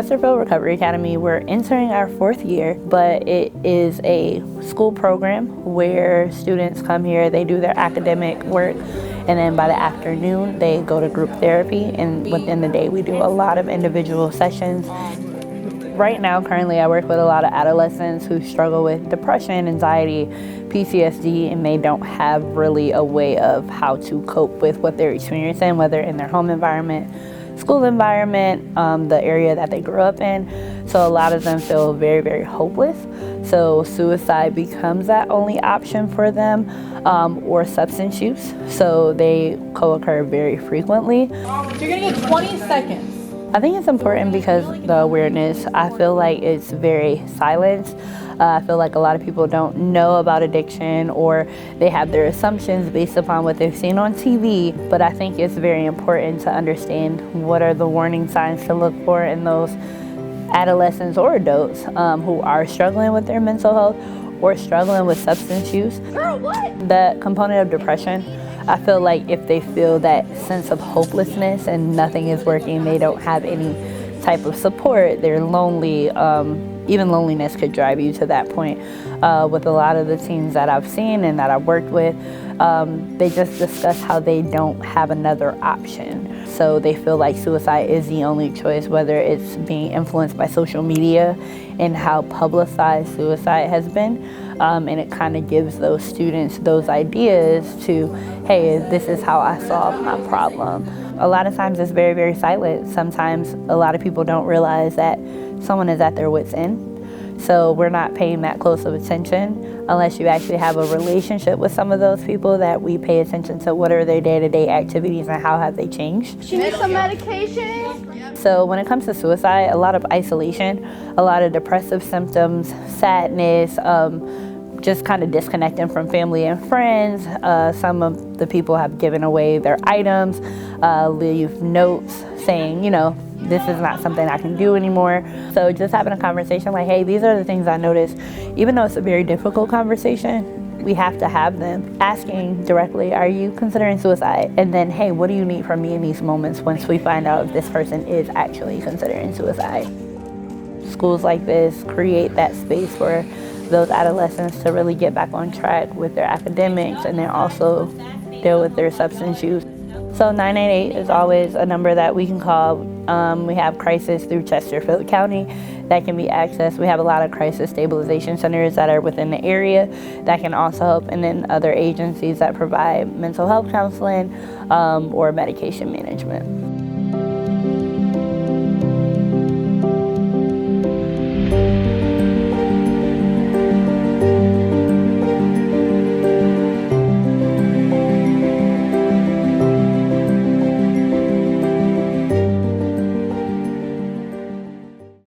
Chesterfield Recovery Academy, we're entering our 4th year, but it is a school program where students come here, they do their academic work, and then by the afternoon they go to group therapy, and within the day we do a lot of individual sessions. Right now, currently, I work with a lot of adolescents who struggle with depression, anxiety, PTSD, and they don't have really a way of how to cope with what they're experiencing, whether in their home environment, school environment, the area that they grew up in. So a lot of them feel very, very hopeless. So suicide becomes that only option for them, or substance use. So they co-occur very frequently. So you're gonna get 20 seconds. I think it's important because the awareness, I feel like it's very silent. I feel like a lot of people don't know about addiction, or they have their assumptions based upon what they've seen on TV. But I think it's very important to understand what are the warning signs to look for in those adolescents or adults who are struggling with their mental health or struggling with substance use. Girl, what? The component of depression, I feel like if they feel that sense of hopelessness and nothing is working, they don't have any type of support, they're lonely, even loneliness could drive you to that point. With a lot of the teens that I've seen and that I've worked with, they just discuss how they don't have another option. So they feel like suicide is the only choice, whether it's being influenced by social media and how publicized suicide has been. And it kind of gives those students those ideas to, hey, this is how I solve my problem. A lot of times it's very, very silent. Sometimes a lot of people don't realize that someone is at their wit's end. So we're not paying that close of attention unless you actually have a relationship with some of those people, that we pay attention to what are their day-to-day activities and how have they changed. She needs some medication. So when it comes to suicide, a lot of isolation, a lot of depressive symptoms, sadness, just kind of disconnecting from family and friends. Some of the people have given away their items, leave notes saying, you know, this is not something I can do anymore. So just having a conversation like, hey, these are the things I noticed. Even though it's a very difficult conversation, we have to have them. Asking directly, are you considering suicide? And then, hey, what do you need from me in these moments once we find out if this person is actually considering suicide? Schools like this create that space for those adolescents to really get back on track with their academics and then also deal with their substance use. So 988 is always a number that we can call. We have crisis through Chesterfield County that can be accessed. We have a lot of crisis stabilization centers that are within the area that can also help, and then other agencies that provide mental health counseling or medication management.